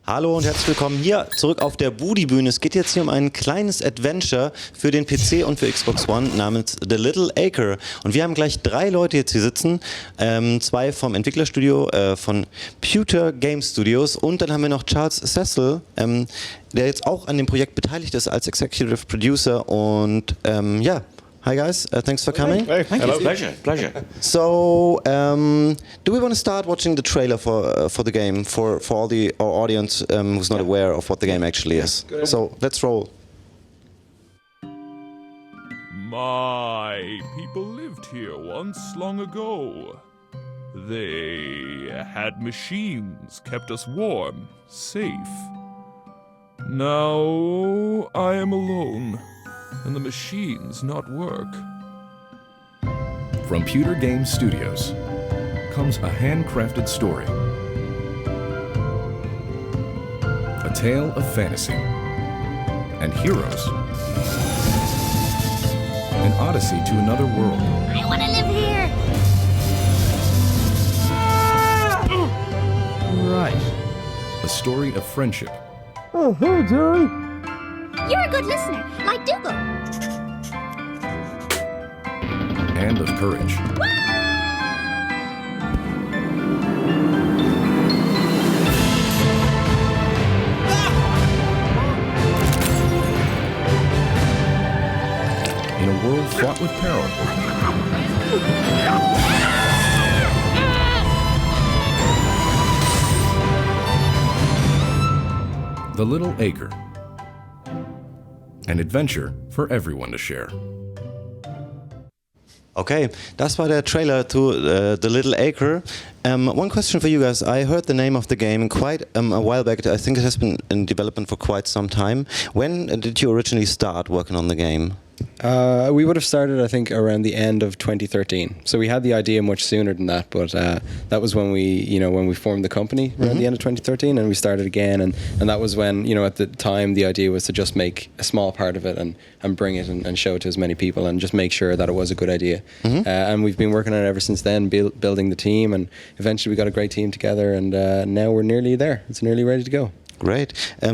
Hallo und herzlich willkommen hier zurück auf der Budi-Bühne. Es geht jetzt hier um ein kleines Adventure für den PC und für Xbox One namens The Little Acre. Und wir haben gleich 3 Leute jetzt hier sitzen, 2 vom Entwicklerstudio von Pewter Game Studios und dann haben wir noch Charles Cecile, der jetzt auch an dem Projekt beteiligt ist als Executive Producer und ja. Hi guys, thanks for coming. Hey, hello. Pleasure. So, do we want to start watching the trailer for the game for all our audience who's not aware of what the game actually is? So let's roll. My people lived here once long ago. They had machines, kept us warm, safe. Now I am alone. And the machines not work. From Pewter Game Studios comes a handcrafted story. A tale of fantasy and heroes. An odyssey to another world. I want to live here! Right. A story of friendship. Oh, hey, Jerry! You're a good listener, like Dougal. And of courage. In a world fraught with peril. The Little Acre. An adventure for everyone to share. Okay, das war der Trailer to The Little Acre. One question for you guys. I heard the name of the game quite a while back. I think it has been in development for quite some time. When did you originally start working on the game? We would have started, I think, around the end of 2013. So we had the idea much sooner than that, but that was when we formed the company around the end of 2013, and we started again, and that was when, at the time, the idea was to just make a small part of it and bring it and show it to as many people and just make sure that it was a good idea. And we've been working on it ever since then, building the team, and eventually we got a great team together, and now we're nearly there. It's nearly ready to go. Great.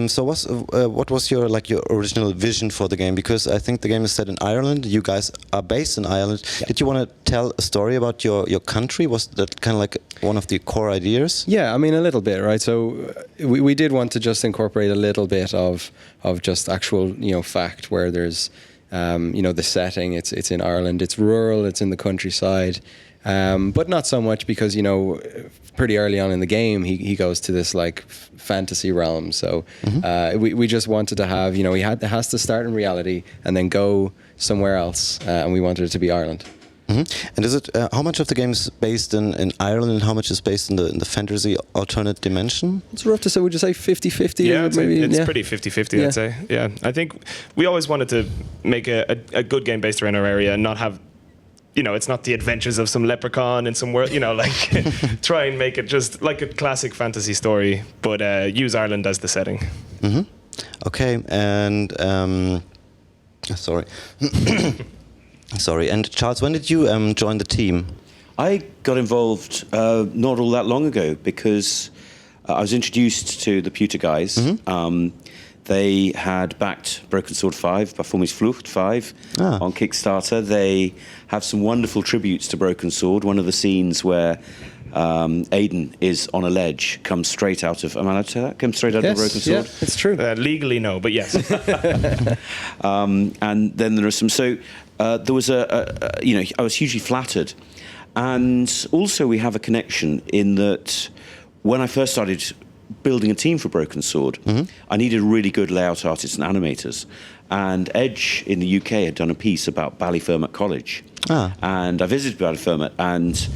So what was your original vision for the game? Because I think the game is set in Ireland. You guys are based in Ireland. Yeah. Did you want to tell a story about your country? Was that kind of like one of the core ideas? Yeah, I mean, a little bit, right? So we did want to just incorporate a little bit of just actual fact where there's the setting. It's in Ireland. It's rural. It's in the countryside. But not so much because, pretty early on in the game, he goes to this like fantasy realm. So we just wanted to have, it has to start in reality and then go somewhere else. And we wanted it to be Ireland. And is it how much of the game is based in Ireland and how much is based in the fantasy alternate dimension? It's rough to say. Would you say 50-50? Yeah, it's yeah. pretty 50-50, I'd say. Yeah, I think we always wanted to make a good game based around our area and not have, it's not the adventures of some leprechaun in some world, try and make it just like a classic fantasy story, but use Ireland as the setting. Okay, and sorry. Sorry, and Charles, when did you join the team? I got involved not all that long ago because I was introduced to the Pewter guys. They had backed Broken Sword 5, Performance Flucht 5 on Kickstarter. They have some wonderful tributes to Broken Sword. One of the scenes where Aiden is on a ledge comes straight out of, am I allowed to say that? Comes straight out of Broken Sword? Yeah, it's true. Legally, no, but yes. And then there are some, so there was I was hugely flattered. And also we have a connection in that when I first started building a team for Broken Sword, I needed really good layout artists and animators. And Edge in the UK had done a piece about Ballyfermot College. And I visited Ballyfermot and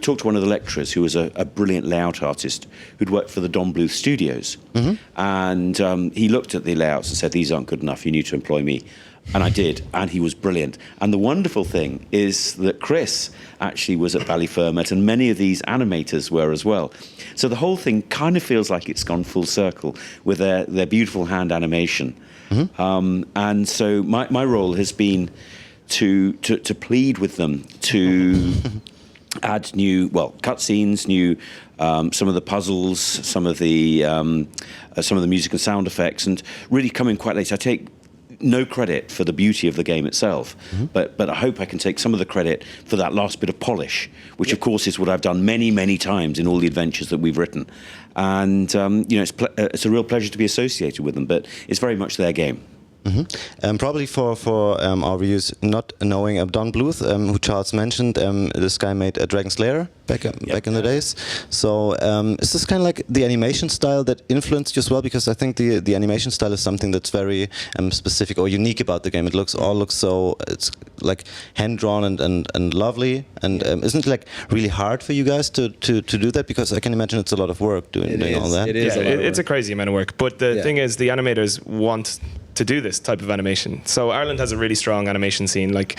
talked to one of the lecturers who was a brilliant layout artist who'd worked for the Don Bluth Studios. And he looked at the layouts and said, these aren't good enough, you need to employ me. And I did, and he was brilliant. And the wonderful thing is that Chris actually was at Ballyfermot, and many of these animators were as well. So the whole thing kind of feels like it's gone full circle with their beautiful hand animation. And so my role has been to plead with them to add new, cutscenes, new some of the puzzles, some of the music and sound effects, and really come in quite late. I take no credit for the beauty of the game itself, but I hope I can take some of the credit for that last bit of polish, which of course is what I've done many, many times in all the adventures that we've written. And it's a real pleasure to be associated with them, but it's very much their game. Probably for our viewers not knowing Don Bluth, who Charles mentioned, this guy made Dragon Slayer back in the days. So is this kind of like the animation style that influenced you as well? Because I think the animation style is something that's very specific or unique about the game. It looks so, it's like hand drawn and lovely. And isn't it like really hard for you guys to do that? Because I can imagine it's a lot of work doing all that. It is. It's a crazy amount of work. But the thing is, the animators want to do this type of animation. So Ireland has a really strong animation scene, like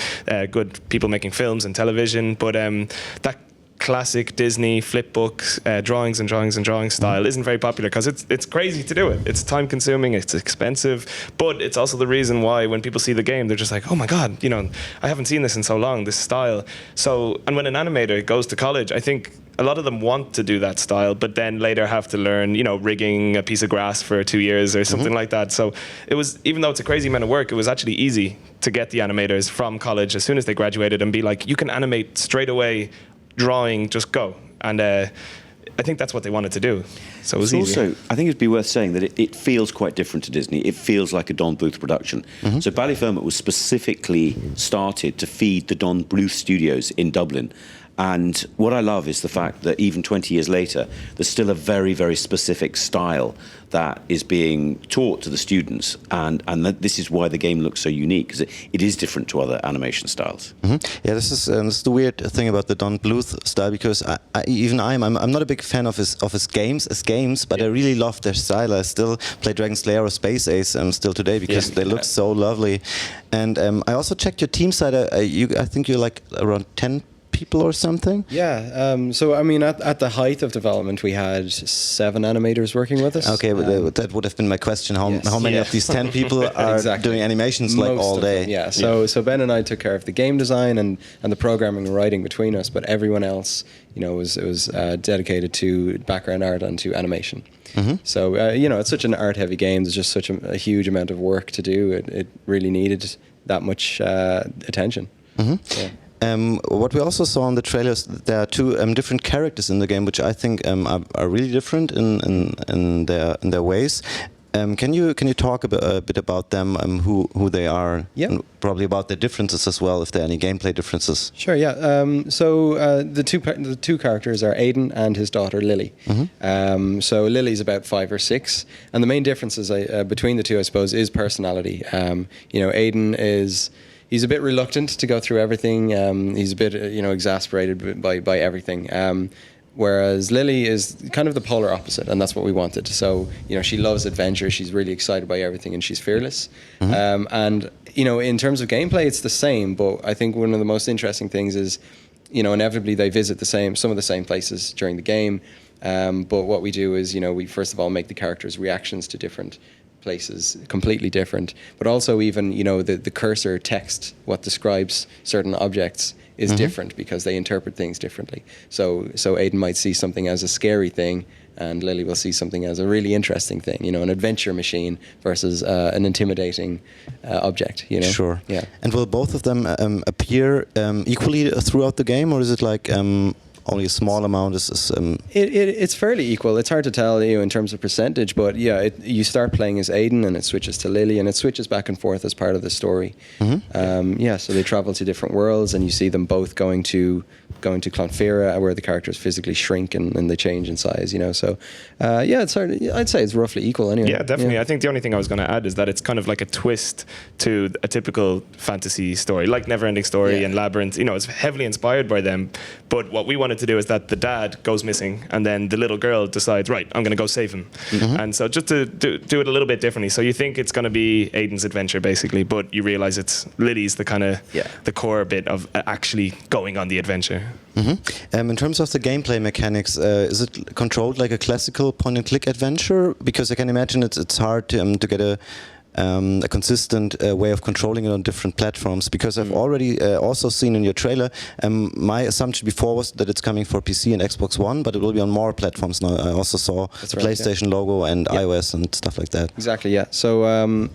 good people making films and television, but that classic Disney flip book drawings and drawing style isn't very popular because it's crazy to do it. It's time consuming, it's expensive, but it's also the reason why when people see the game, they're just like, oh my God, I haven't seen this in so long, this style. So, and when an animator goes to college, I think a lot of them want to do that style, but then later have to learn, rigging a piece of grass for 2 years or something like that. So it was, even though it's a crazy amount of work, it was actually easy to get the animators from college as soon as they graduated and be like, you can animate straight away, drawing, just go. And I think that's what they wanted to do. So it was easy. Also, I think it'd be worth saying that it feels quite different to Disney. It feels like a Don Bluth production. So Ballyfermot was specifically started to feed the Don Bluth studios in Dublin. And what I love is the fact that even 20 years later, there's still a very, very specific style that is being taught to the students. And that this is why the game looks so unique, because it is different to other animation styles. Yeah, this is the weird thing about the Don Bluth style, because I'm not a big fan of his games, but I really love their style. I still play Dragon Slayer or Space Ace still today because they look so lovely. And I also checked your team side. I think you're like around 10 people or something? Yeah. So, I mean, at the height of development, we had 7 animators working with us. Okay, but that would have been my question. How many of these 10 people are doing animations like all day? Yeah. So Ben and I took care of the game design and the programming and writing between us, but everyone else, was dedicated to background art and to animation. So, it's such an art-heavy game. There's just such a huge amount of work to do. It really needed that much attention. Yeah. What we also saw in the trailers, there are 2 different characters in the game, which I think are really different in their ways. Can you talk a bit about them, who they are, and probably about their differences as well, if there are any gameplay differences? Sure. Yeah. The two characters are Aidan and his daughter Lily. So Lily's about 5 or 6, and the main differences between the two, I suppose, is personality. Aidan he's a bit reluctant to go through everything. He's a bit, exasperated by everything. Whereas Lily is kind of the polar opposite, and that's what we wanted. So, she loves adventure. She's really excited by everything, and she's fearless. And, in terms of gameplay, it's the same. But I think one of the most interesting things is, inevitably they visit some of the same places during the game. But what we do is, we first of all make the characters' reactions to different places completely different, but also even the cursor text, what describes certain objects, is different because they interpret things differently. So Aidan might see something as a scary thing, and Lily will see something as a really interesting thing, an adventure machine versus an intimidating object. Sure. Yeah. And will both of them appear equally throughout the game, or is it like only a small amount It's fairly equal. It's hard to tell in terms of percentage, but you start playing as Aidan and it switches to Lily, and it switches back and forth as part of the story. So they travel to different worlds, and you see them both going to Clonfera, where the characters physically shrink and they change in size. So it's hard. I'd say it's roughly equal anyway. Yeah, definitely. I think the only thing I was going to add is that it's kind of like a twist to a typical fantasy story, like Neverending Story and Labyrinth. It's heavily inspired by them, but what we wanted wanted to do is that the dad goes missing, and then the little girl decides, right, I'm going to go save him. And so just to do it a little bit differently. So you think it's going to be Aiden's adventure, basically, but you realize it's Lily's the kind of the core bit of actually going on the adventure. In terms of the gameplay mechanics, is it controlled like a classical point-and-click adventure? Because I can imagine it's hard to get a consistent way of controlling it on different platforms, because I've already also seen in your trailer, my assumption before was that it's coming for PC and Xbox One, but it will be on more platforms now. I also saw the PlayStation logo and iOS and stuff like that. Exactly, yeah. So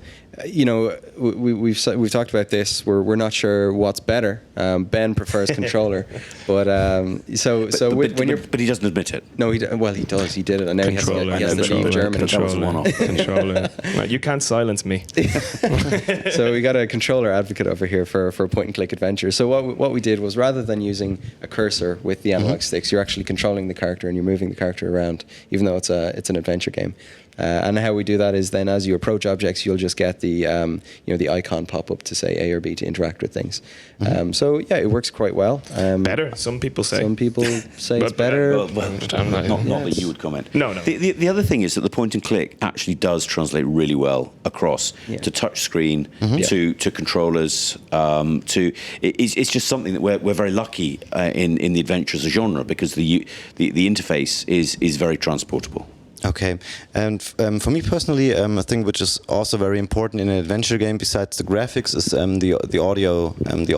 you know, we've talked about this. We're not sure what's better. Ben prefers controller, but but he doesn't admit it. No, he does. He did it, and now he has to leave Germany. That was a one-off. Controller. Right, you can't silence me. So we got a controller advocate over here for point-and-click adventure. So what we did was, rather than using a cursor with the analog sticks, you're actually controlling the character and you're moving the character around, even though it's an adventure game. And how we do that is then, as you approach objects, you'll just get the the icon pop up to say A or B to interact with things. So yeah, it works quite well. Better, some people say. Some people say it's better. Not that you would comment. No. The other thing is that the point and click actually does translate really well across to touch screen, to controllers. It's just something that we're very lucky in the adventure as a genre, because the interface is very transportable. Okay, and for me personally, a thing which is also very important in an adventure game, besides the graphics, is the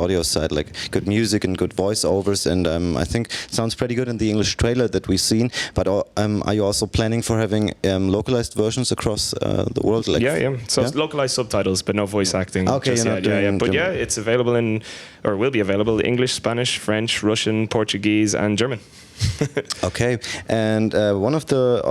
audio side, like good music and good voiceovers. And I think it sounds pretty good in the English trailer that we've seen. But are you also planning for having localized versions across the world? Like, So it's localized subtitles, but no voice acting. Okay, But it's available or will be available, English, Spanish, French, Russian, Portuguese, and German. Okay, and one of the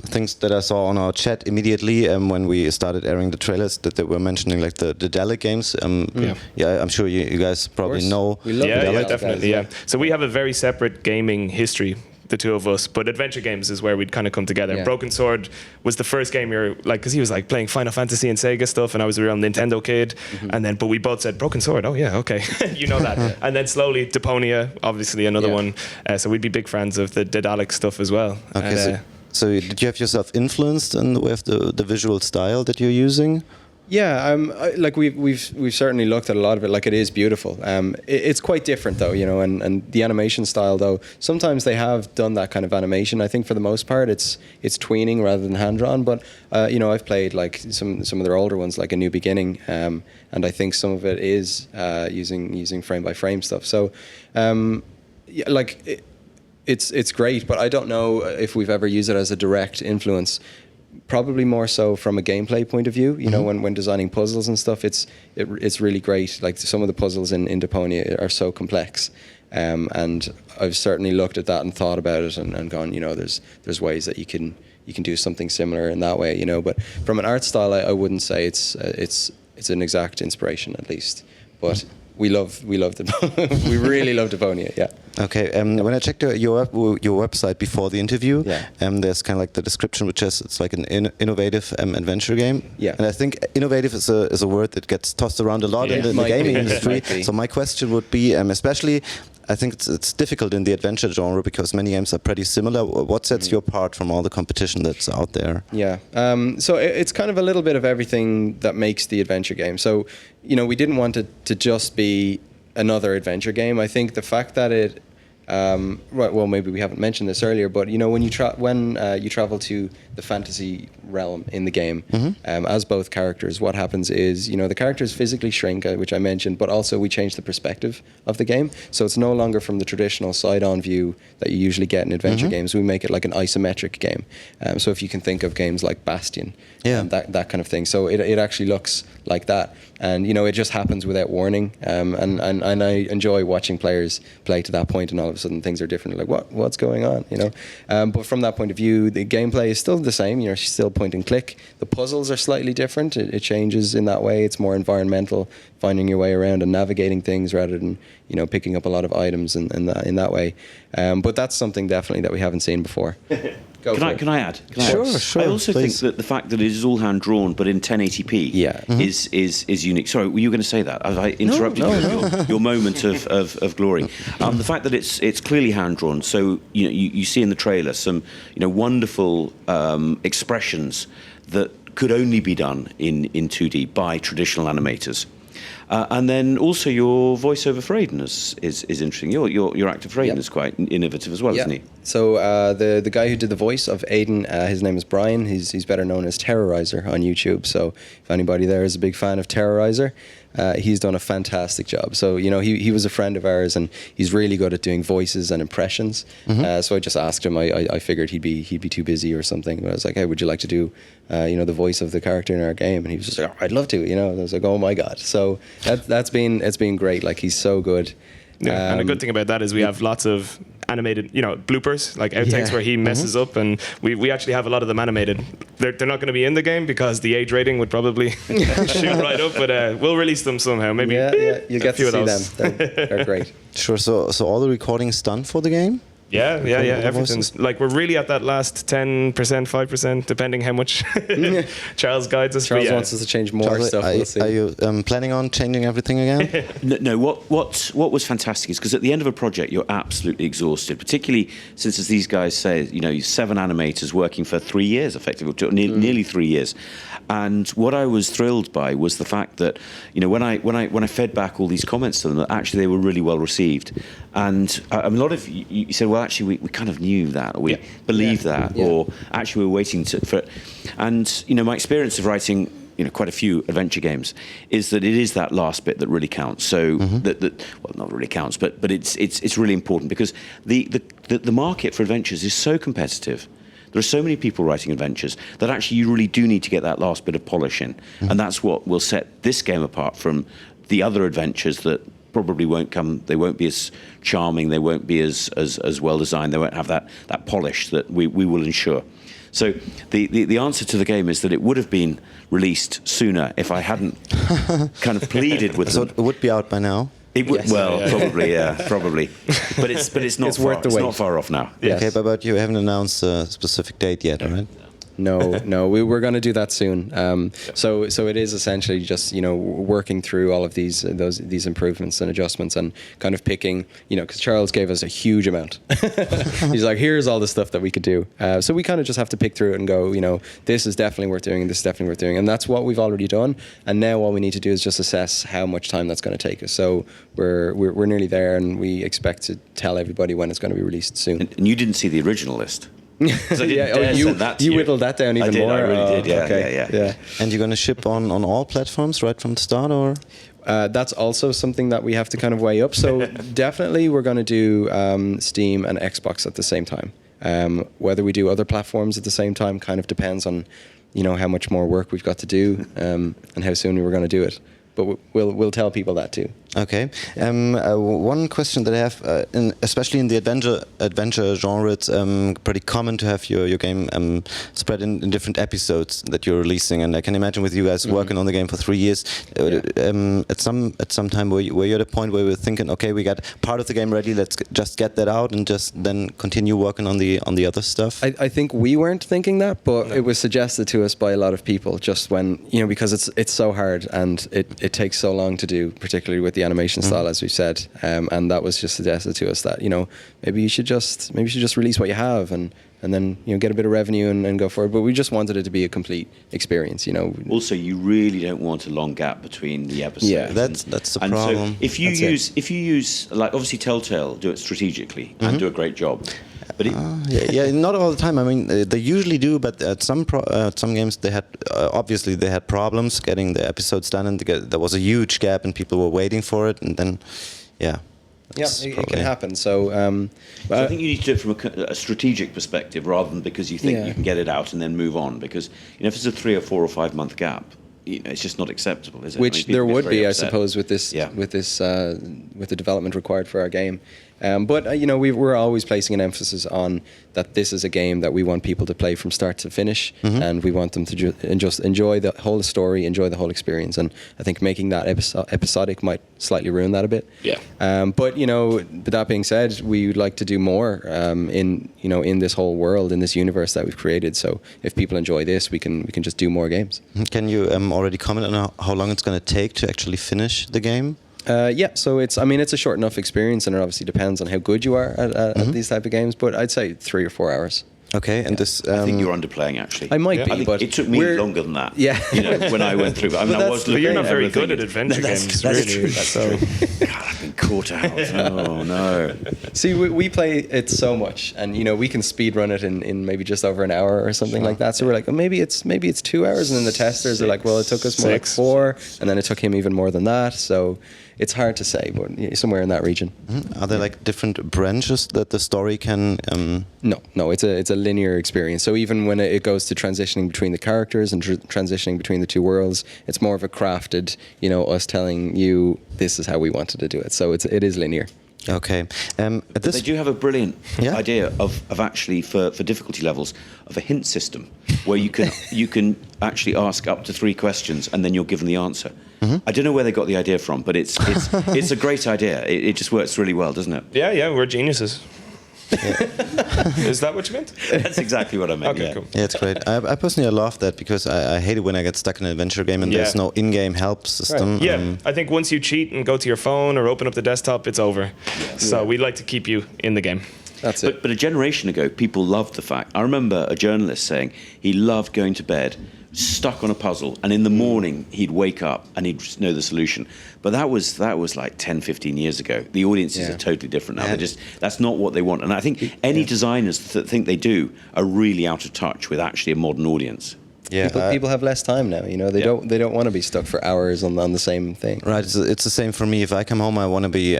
things that I saw on our chat immediately when we started airing the trailers, that they were mentioning like the Dalek games. I'm sure you guys probably know. We love the Dalek. Definitely. Yeah. So we have a very separate gaming history, the two of us, but adventure games is where we'd kind of come together. Yeah. Broken Sword was the first game you're like, because he was like playing Final Fantasy and Sega stuff, and I was a real Nintendo kid, but we both said Broken Sword. Oh yeah, okay, you know that. And then slowly Deponia, obviously another one. So we'd be big fans of the Dalek stuff as well. Okay, so did you have yourself influenced in the way of the visual style that you're using? Yeah, like we've certainly looked at a lot of it. Like, it is beautiful. It's quite different though, and the animation style though. Sometimes they have done that kind of animation. I think for the most part, it's tweening rather than hand drawn. But I've played like some of their older ones, like A New Beginning, and I think some of it is using frame by frame stuff. So, it's great. But I don't know if we've ever used it as a direct influence. Probably more so from a gameplay point of view. When designing puzzles and stuff, it's really great. Like, some of the puzzles in Deponia are so complex, and I've certainly looked at that and thought about it and gone, there's ways that you can do something similar in that way. But from an art style, I wouldn't say it's an exact inspiration, at least. But we really love Deponia. Yeah. Okay, when I checked your website before the interview, there's kind of like the description, which says it's like an innovative adventure game. Yeah. And I think innovative is a word that gets tossed around a lot in the gaming industry. So my question would be, especially, I think it's difficult in the adventure genre because many games are pretty similar. What sets you apart from all the competition that's out there? Yeah, so it's kind of a little bit of everything that makes the adventure game. So, we didn't want it to just be another adventure game. I think the fact that it maybe we haven't mentioned this earlier, but when you travel to the fantasy realm in the game, as both characters, what happens is the characters physically shrink, which I mentioned, but also we change the perspective of the game, so it's no longer from the traditional side-on view that you usually get in adventure games. We make it like an isometric game. So if you can think of games like Bastion, that kind of thing. So it actually looks like that, and it just happens without warning. And I enjoy watching players play to that point, and all of a sudden things are different. Like, what's going on? But from that point of view, the gameplay is still the same. Still point and click. The puzzles are slightly different. It changes in that way. It's more environmental, finding your way around and navigating things rather than picking up a lot of items in that way. But that's something definitely that we haven't seen before. Can I add? Sure, I also please. think that the fact that it is all hand drawn, but in 1080p, is unique. Sorry, were you going to say that? I interrupted your moment of glory. The fact that it's clearly hand drawn. So you see in the trailer some wonderful expressions that could only be done in 2D by traditional animators. And then also your voiceover for Aiden is interesting. Your actor for Aiden is quite innovative as well, isn't he? So the guy who did the voice of Aiden, his name is Brian. He's better known as Terrorizer on YouTube. So if anybody there is a big fan of Terrorizer, he's done a fantastic job. So he was a friend of ours, and he's really good at doing voices and impressions. So I just asked him. I figured he'd be too busy or something. But I was like, hey, would you like to do the voice of the character in our game? And he was just like, oh, I'd love to. And I was like, oh my god. So it's been great. Like, he's so good. Yeah, and the good thing about that is we have lots of animated, bloopers, like outtakes where he messes up, and we actually have a lot of them animated. They're not going to be in the game because the age rating would probably shoot right up, but we'll release them somehow. Maybe you'll get to see them. They're great. Sure. So all the recording is done for the game? Yeah. Everything's like, we're really at that last 10%, 5%, depending how much Charles guides us. Charles wants us to change more Charlie, stuff. We'll see. Are you planning on changing everything again? No. What was fantastic is because at the end of a project you're absolutely exhausted, particularly since, as these guys say, 7 animators working for 3 years, effectively, nearly 3 years. And what I was thrilled by was the fact that when I fed back all these comments to them, that actually they were really well received. And a lot of you said, well, actually we kind of knew that, or we believed that, or actually we were waiting for it. And my experience of writing quite a few adventure games is that it is that last bit that really counts. So that well, not really counts, but it's really important, because the market for adventures is so competitive. There are so many people writing adventures that actually you really do need to get that last bit of polish in. And that's what will set this game apart from the other adventures that probably won't come. They won't be as charming, they won't be as well designed, they won't have that polish that we will ensure. So the answer to the game is that it would have been released sooner if I hadn't kind of pleaded with them. So it would be out by now? It would, probably. But it's not far. It's not far off now. Yes. Okay, but you haven't announced a specific date yet, right? No, we're going to do that soon. So it is essentially just working through all of these improvements and adjustments, and kind of picking, because Charles gave us a huge amount. He's like, here's all the stuff that we could do. So we kind of just have to pick through it and go, this is definitely worth doing, and this is definitely worth doing, and that's what we've already done. And now all we need to do is just assess how much time that's going to take us. So we're nearly there, and we expect to tell everybody when it's going to be released soon. And you didn't see the original list. You whittled that down even more. I really did. Yeah. And you're going to ship on all platforms right from the start, or? That's also something that we have to kind of weigh up. So definitely we're going to do Steam and Xbox at the same time. Whether we do other platforms at the same time kind of depends on, how much more work we've got to do, and how soon we're going to do it. But we'll tell people that too. Okay. One question that I have, especially in the adventure genre, it's pretty common to have your game spread in different episodes that you're releasing. And I can imagine with you guys working on the game for 3 years, at some time were you at a point where we were thinking, okay, we got part of the game ready, let's just get that out and just then continue working on the other stuff? I think we weren't thinking that, but it was suggested to us by a lot of people, just when, because it's so hard and it takes so long to do, particularly with the animation style, as we said, and that was just suggested to us that maybe you should just release what you have and then get a bit of revenue and go forward. But we just wanted it to be a complete experience. Also, you really don't want a long gap between the episodes. Yeah, that's the problem. So if you use like, obviously Telltale do it strategically and do a great job. But not all the time. I mean, they usually do, but at some games they had obviously they had problems getting the episodes done, and there was a huge gap, and people were waiting for it, and then it can happen. So, so I think you need to do it from a strategic perspective rather than because you think you can get it out and then move on. Because if it's a 3 or 4 or 5 month gap, it's just not acceptable, is it? Which there would be, I suppose, with this with with the development required for our game. But we're always placing an emphasis on that this is a game that we want people to play from start to finish, and we want them to just enjoy the whole story, enjoy the whole experience. And I think making that episodic might slightly ruin that a bit. Yeah. But that being said, we would like to do more in this whole world, in this universe that we've created. So if people enjoy this, we can just do more games. Can you already comment on how long it's going to take to actually finish the game? So it's a short enough experience, and it obviously depends on how good you are at these type of games. But I'd say 3 or 4 hours. Okay, and this. I think you're underplaying, actually. I might be, I think but it took me longer than that. Yeah, when I went through. But I was. But you're not very everything. good at adventure games. That's really. true. That's true. God, I've been caught out. Oh no. See, we play it so much, and we can speed run it in maybe just over an hour or something like that. So we're like, maybe it's 2 hours, and then the testers are like, well, it took us more like 4, and then it took him even more than that. So it's hard to say, but somewhere in that region. Are there like different branches that the story can? No, it's a linear experience. So even when it goes to transitioning between the characters and transitioning between the two worlds, it's more of a crafted, us telling you this is how we wanted to do it. So it is linear. Okay. They do have a brilliant Yeah? idea of actually for difficulty levels of a hint system where you can actually ask up to 3 questions and then you're given the answer. I don't know where they got the idea from, but it's a great idea. It just works really well, doesn't it? Yeah, we're geniuses. Is that what you meant? That's exactly what I meant. Okay, yeah. cool. Yeah, it's great. I personally love that because I hate it when I get stuck in an adventure game and there's no in-game help system. Right. Yeah, I think once you cheat and go to your phone or open up the desktop, it's over. So we like to keep you in the game. That's it. But a generation ago, people loved the fact. I remember a journalist saying he loved going to bed stuck on a puzzle, and in the morning he'd wake up and he'd just know the solution. But that was like 10, 15 years ago. The audiences are totally different now. That's not what they want. And I think any designers that think they do are really out of touch with actually a modern audience. Yeah, people have less time now. They don't want to be stuck for hours on the same thing. Right, it's the same for me. If I come home, I want to be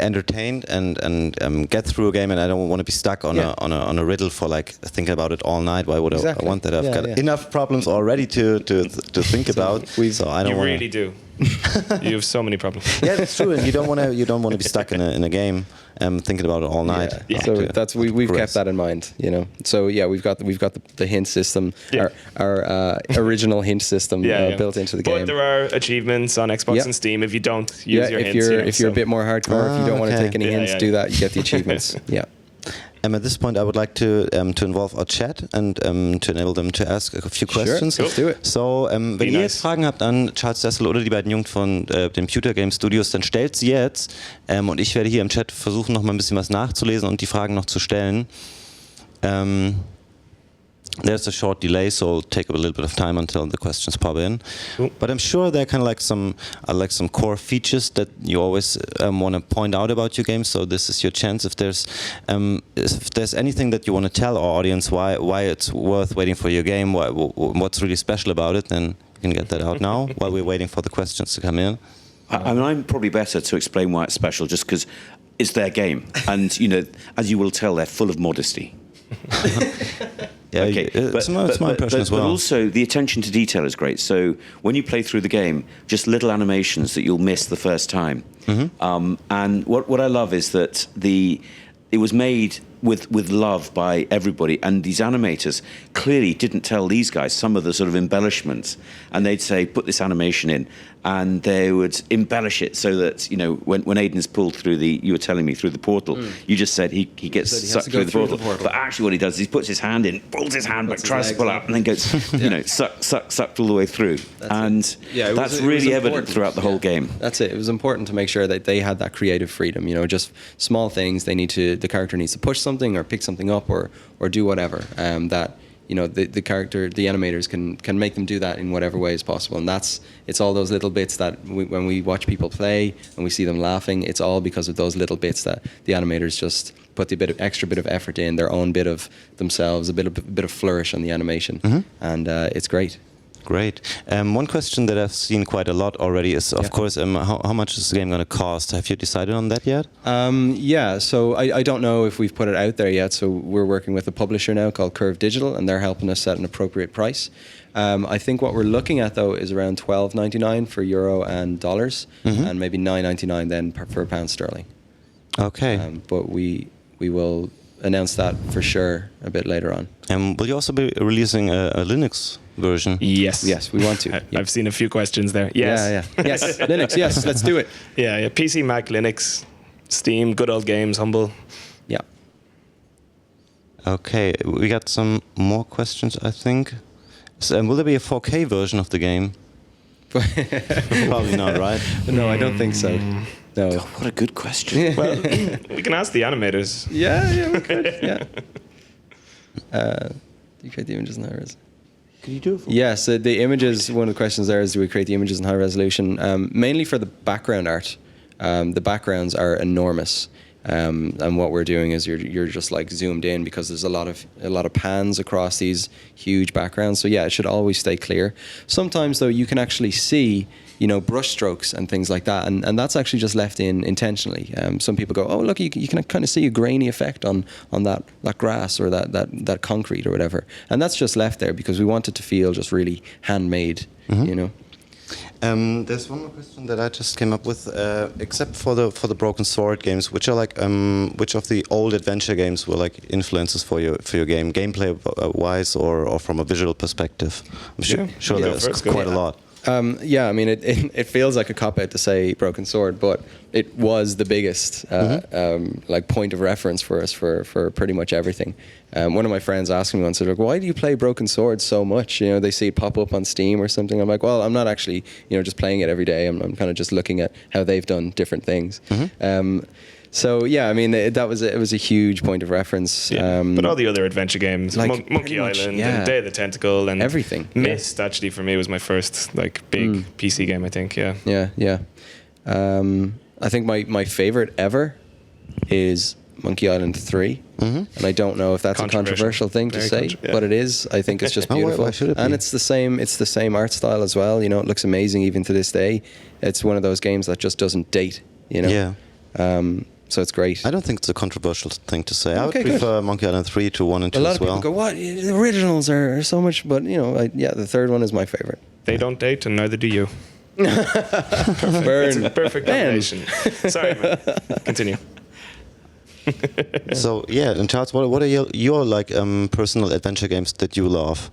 entertained and get through a game, and I don't want to be stuck on a riddle for like thinking about it all night. Why would I want that? I've got enough problems already to think about. So I don't. You really do. You have so many problems. Yeah, that's true, and you don't want to be stuck in a game thinking about it all night. Yeah. So we've kept that in mind, So yeah, we've got the hint system, our original hint system built into the game. But there are achievements on Xbox and Steam if you don't use your hints. If you're a bit more hardcore, if you don't want to take any hints, do that. You get the achievements. Yeah. At this point, I would like to involve our chat and to enable them to ask a few questions. Sure, let's do it. So, wenn ihr jetzt Fragen habt an Charles Cecile oder die beiden Jungs von den Pewter Game Studios, dann stellt sie jetzt. Und ich werde hier im Chat versuchen, noch mal ein bisschen was nachzulesen und die Fragen noch zu stellen. There's a short delay, so it'll take a little bit of time until the questions pop in. Cool. But I'm sure there are kind of like some core features that you always want to point out about your game. So this is your chance. If there's anything that you want to tell our audience why it's worth waiting for your game, what's really special about it, then you can get that out now while we're waiting for the questions to come in. I'm probably better to explain why it's special, just because it's their game, and as you will tell, they're full of modesty. Yeah, okay, it's my impression as well. But also, the attention to detail is great. So when you play through the game, just little animations that you'll miss the first time. And what I love is that it was made with love by everybody, and these animators clearly didn't tell these guys some of the sort of embellishments, and they'd say, put this animation in, and they would embellish it so that when Aiden's pulled through you were telling me, through the portal, you just said he gets sucked through the portal. But actually what he does is he puts his hand in, pulls his hand back, tries to pull out, and then goes sucked all the way through. That's really evident throughout the whole game. That's it. It was important to make sure that they had that creative freedom, just small things the character needs to push something or pick something up or do whatever, that the character, the animators can make them do that in whatever way is possible. And it's all those little bits that when we watch people play and we see them laughing, it's all because of those little bits that the animators just put the extra bit of effort in, their own bit of themselves, a bit of flourish on the animation. And it's great. Great. One question that I've seen quite a lot already is, of course, how much is the game going to cost? Have you decided on that yet? So I don't know if we've put it out there yet. So we're working with a publisher now called Curve Digital, and they're helping us set an appropriate price. I think what we're looking at, though, is around $12.99 for euro and dollars, and maybe $9.99 then for pound sterling. Okay. But we will announce that for sure a bit later on. Will you also be releasing a Linux version? Yes. Yes, we want to. Yeah. I've seen a few questions there. Yes. Yeah. Yes, Linux. Yes, let's do it. Yeah. PC, Mac, Linux, Steam, good old games, Humble. Yeah. Okay, we got some more questions, I think. So, will there be a 4K version of the game? Probably not, right? No, I don't think so. No. God, what a good question. Well, we can ask the animators. Yeah, we could. Yeah. Do you create the images in high res? Can you do it for me? Yes, the images. One of the questions there is, do we create the images in high resolution? Mainly for the background art. The backgrounds are enormous. And what we're doing is you're just like zoomed in because there's a lot of pans across these huge backgrounds. So yeah, it should always stay clear. Sometimes though you can actually see, brush strokes and things like that, and that's actually just left in intentionally. Some people go, oh look, you can kind of see a grainy effect on that grass or that concrete or whatever, and that's just left there because we want it to feel just really handmade. There's one more question that I just came up with. Except for the Broken Sword games, which are like which of the old adventure games were like influences for your game, gameplay wise or from a visual perspective? I'm sure there's quite a lot. Yeah, I mean, it feels like a cop-out to say Broken Sword, but it was the biggest like point of reference for us for pretty much everything. One of my friends asked me once, like, why do you play Broken Sword so much? They see it pop up on Steam or something. I'm like, well, I'm not actually, just playing it every day. I'm kind of just looking at how they've done different things. So yeah, I mean, it was a huge point of reference. Yeah. But all the other adventure games, like Monkey Island, and Day of the Tentacle, and everything. Myst actually for me was my first like big PC game. I think. Yeah. I think my favorite ever is Monkey Island 3, and I don't know if that's a controversial thing to say, but it is. I think it's just beautiful, why should it be? And it's the same art style as well. It looks amazing even to this day. It's one of those games that just doesn't date. Yeah. So it's great. I don't think it's a controversial thing to say. I would prefer Monkey Island 3 to 1 and 2 as well. A lot of people go, what? The originals are so much, but the third one is my favorite. They don't date, and neither do you. Burn. It's a perfect combination. Sorry, man. Continue. So yeah, and Charles, what are your like personal adventure games that you love?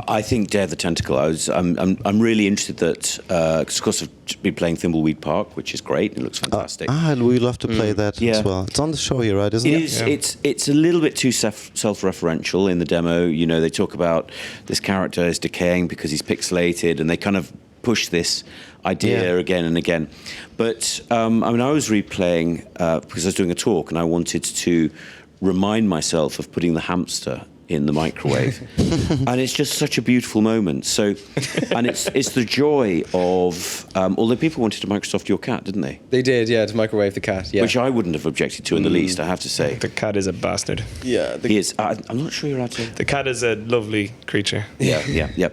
I think Day of the Tentacle. I'm really interested that because of course I've been playing Thimbleweed Park, which is great. It looks fantastic. We love to play that as well. It's on the show here, right? Isn't it? It's a little bit too self-referential in the demo. They talk about this character is decaying because he's pixelated, and they kind of push this idea again and again. But I was replaying because I was doing a talk, and I wanted to remind myself of putting the hamster in the microwave, and it's just such a beautiful moment. So, and it's the joy of although people wanted to Microsoft your cat, didn't they? They did, yeah, to microwave the cat, yeah. Which I wouldn't have objected to in the least, I have to say. The cat is a bastard. Yeah, he is. I'm not sure you're allowed to. The cat is a lovely creature. Yeah.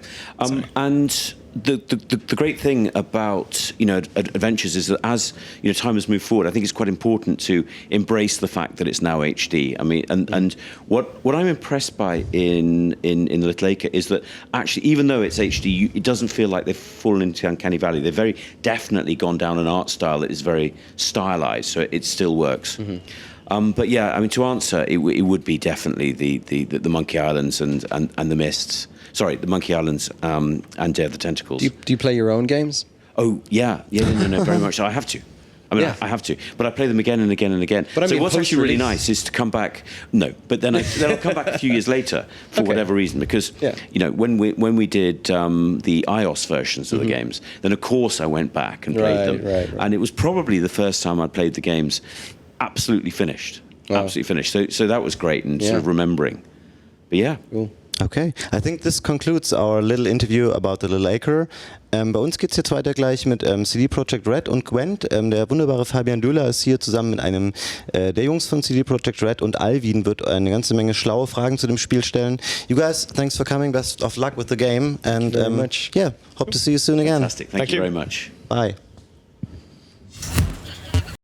And the great thing about adventures is that as time has moved forward, I think it's quite important to embrace the fact that it's now HD. I mean, and what I'm impressed by in The Little Acre is that actually, even though it's HD, it doesn't feel like they've fallen into uncanny valley. They've very definitely gone down an art style that is very stylized, so it still works. But yeah, I mean, to answer, it would be definitely the Monkey Islands and the Mists. Sorry, the Monkey Islands and Day of the Tentacles. Do you play your own games? Oh, yeah, no, very much so. I have to. I have to. But I play them again and again and again. But so what's actually really nice is to come back. No, but then I'll come back a few years later for whatever reason. Because, when we did the iOS versions of the games, then of course I went back and played them. Right. And it was probably the first time I played the games absolutely finished. Wow. Absolutely finished. So that was great and sort of remembering. But yeah. Cool. Okay, I think this concludes our little interview about The Little Acre. Bei uns geht es jetzt weiter gleich mit CD Projekt Red und Gwent. Der wunderbare Fabian Döhler ist hier zusammen mit einem der Jungs von CD Projekt Red und Alvin wird eine ganze Menge schlaue Fragen zu dem Spiel stellen. You guys, thanks for coming. Best of luck with the game. And very much. Yeah, hope to see you soon again. Fantastic. Thank you very much. Bye.